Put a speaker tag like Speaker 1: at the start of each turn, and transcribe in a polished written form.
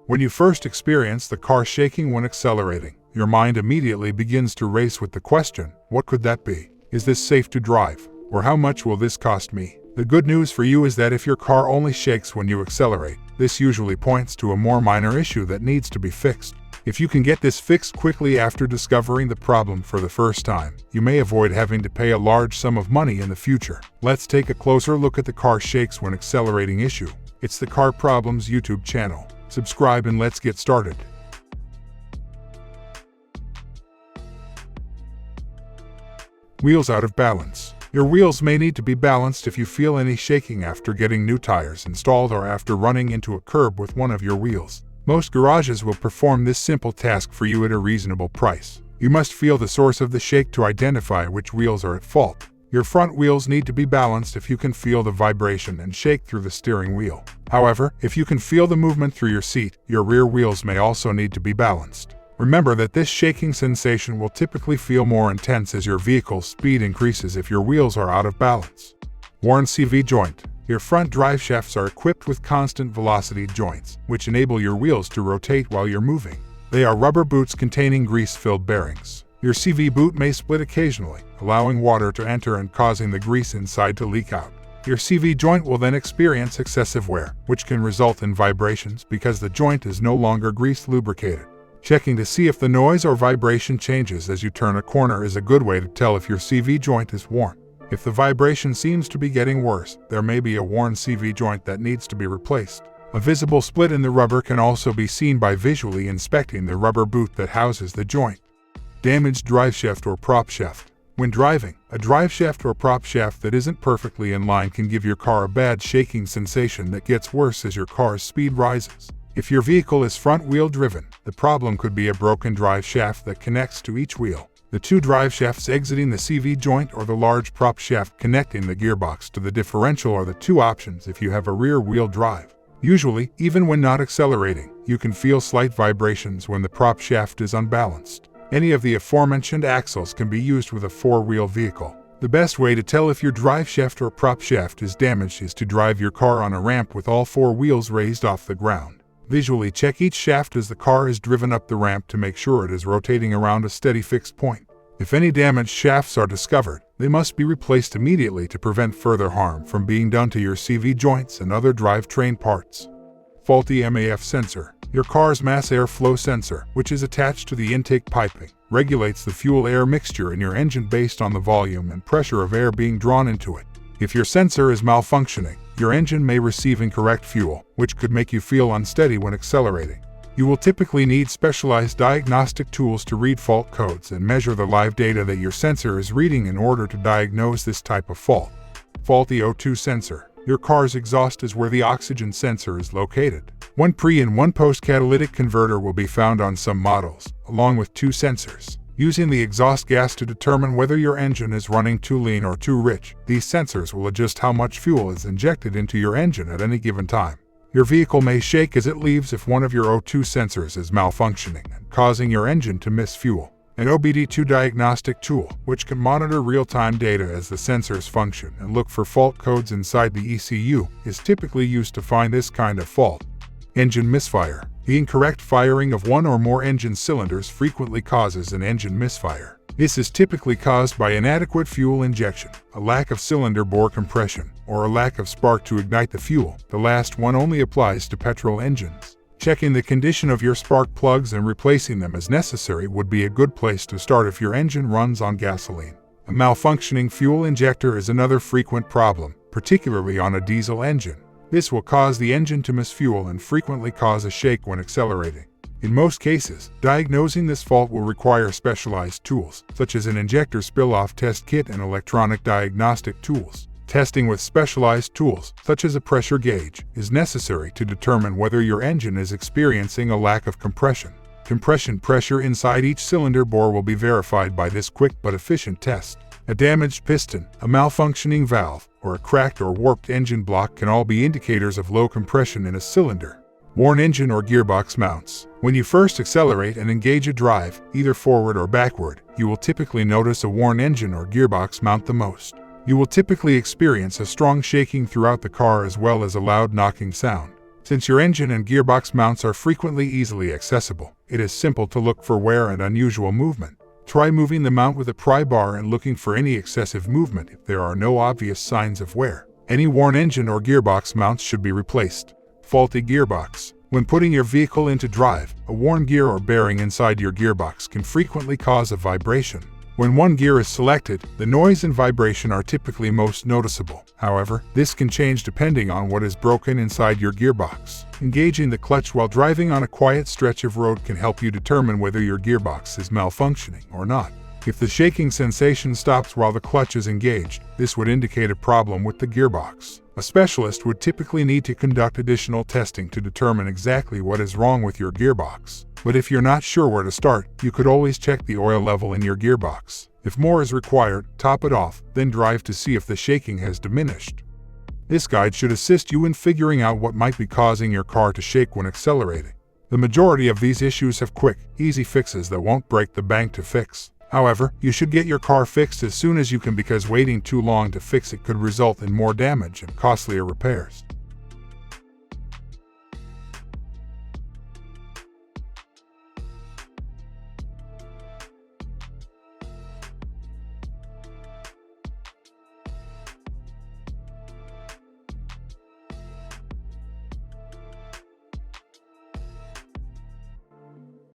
Speaker 1: When you first experience the car shaking when accelerating, your mind immediately begins to race with the question, what could that be? Is this safe to drive? Or how much will this cost me? The good news for you is that if your car only shakes when you accelerate, this usually points to a more minor issue that needs to be fixed. If you can get this fixed quickly after discovering the problem for the first time, you may avoid having to pay a large sum of money in the future. Let's take a closer look at the car shakes when accelerating issue. It's the Car Problems YouTube channel. Subscribe and let's get started. Wheels out of balance. Your wheels may need to be balanced if you feel any shaking after getting new tires installed or after running into a curb with one of your wheels. Most garages will perform this simple task for you at a reasonable price. You must feel the source of the shake to identify which wheels are at fault. Your front wheels need to be balanced if you can feel the vibration and shake through the steering wheel. However, if you can feel the movement through your seat, your rear wheels may also need to be balanced. Remember that this shaking sensation will typically feel more intense as your vehicle's speed increases if your wheels are out of balance. Worn CV joint. Your front drive shafts are equipped with constant velocity joints, which enable your wheels to rotate while you're moving. They are rubber boots containing grease-filled bearings. Your CV boot may split occasionally, allowing water to enter and causing the grease inside to leak out. Your CV joint will then experience excessive wear, which can result in vibrations because the joint is no longer grease-lubricated. Checking to see if the noise or vibration changes as you turn a corner is a good way to tell if your CV joint is worn. If the vibration seems to be getting worse, there may be a worn CV joint that needs to be replaced. A visible split in the rubber can also be seen by visually inspecting the rubber boot that houses the joint. Damaged driveshaft or propshaft. When driving, a driveshaft or propshaft that isn't perfectly in line can give your car a bad shaking sensation that gets worse as your car's speed rises. If your vehicle is front-wheel driven, the problem could be a broken driveshaft that connects to each wheel. The two drive shafts exiting the CV joint or the large prop shaft connecting the gearbox to the differential are the two options if you have a rear-wheel drive. Usually, even when not accelerating, you can feel slight vibrations when the prop shaft is unbalanced. Any of the aforementioned axles can be used with a four-wheel vehicle. The best way to tell if your drive shaft or prop shaft is damaged is to drive your car on a ramp with all four wheels raised off the ground. Visually check each shaft as the car is driven up the ramp to make sure it is rotating around a steady fixed point. If any damaged shafts are discovered, they must be replaced immediately to prevent further harm from being done to your CV joints and other drivetrain parts. Faulty MAF sensor. Your car's mass airflow sensor, which is attached to the intake piping, regulates the fuel-air mixture in your engine based on the volume and pressure of air being drawn into it. If your sensor is malfunctioning, your engine may receive incorrect fuel, which could make you feel unsteady when accelerating. You will typically need specialized diagnostic tools to read fault codes and measure the live data that your sensor is reading in order to diagnose this type of fault. Faulty O2 sensor. Your car's exhaust is where the oxygen sensor is located. One pre- and one post-catalytic converter will be found on some models, along with two sensors. Using the exhaust gas to determine whether your engine is running too lean or too rich, these sensors will adjust how much fuel is injected into your engine at any given time. Your vehicle may shake as it leaves if one of your O2 sensors is malfunctioning and causing your engine to miss fuel. An OBD2 diagnostic tool, which can monitor real-time data as the sensors function and look for fault codes inside the ECU, is typically used to find this kind of fault. Engine misfire. The incorrect firing of one or more engine cylinders frequently causes an engine misfire. This is typically caused by inadequate fuel injection, a lack of cylinder bore compression, or a lack of spark to ignite the fuel. The last one only applies to petrol engines. Checking the condition of your spark plugs and replacing them as necessary would be a good place to start if your engine runs on gasoline. A malfunctioning fuel injector is another frequent problem, particularly on a diesel engine. This will cause the engine to miss fuel and frequently cause a shake when accelerating. In most cases, diagnosing this fault will require specialized tools, such as an injector spill-off test kit and electronic diagnostic tools. Testing with specialized tools, such as a pressure gauge, is necessary to determine whether your engine is experiencing a lack of compression. Compression pressure inside each cylinder bore will be verified by this quick but efficient test. A damaged piston, a malfunctioning valve, or a cracked or warped engine block can all be indicators of low compression in a cylinder. Worn engine or gearbox mounts. When you first accelerate and engage a drive, either forward or backward, you will typically notice a worn engine or gearbox mount the most. You will typically experience a strong shaking throughout the car as well as a loud knocking sound. Since your engine and gearbox mounts are frequently easily accessible, it is simple to look for wear and unusual movement. Try moving the mount with a pry bar and looking for any excessive movement if there are no obvious signs of wear. Any worn engine or gearbox mounts should be replaced. Faulty gearbox. When putting your vehicle into drive, a worn gear or bearing inside your gearbox can frequently cause a vibration. When one gear is selected, the noise and vibration are typically most noticeable. However, this can change depending on what is broken inside your gearbox. Engaging the clutch while driving on a quiet stretch of road can help you determine whether your gearbox is malfunctioning or not. If the shaking sensation stops while the clutch is engaged, this would indicate a problem with the gearbox. A specialist would typically need to conduct additional testing to determine exactly what is wrong with your gearbox. But if you're not sure where to start, you could always check the oil level in your gearbox. If more is required, top it off, then drive to see if the shaking has diminished. This guide should assist you in figuring out what might be causing your car to shake when accelerating. The majority of these issues have quick, easy fixes that won't break the bank to fix. However, you should get your car fixed as soon as you can because waiting too long to fix it could result in more damage and costlier repairs.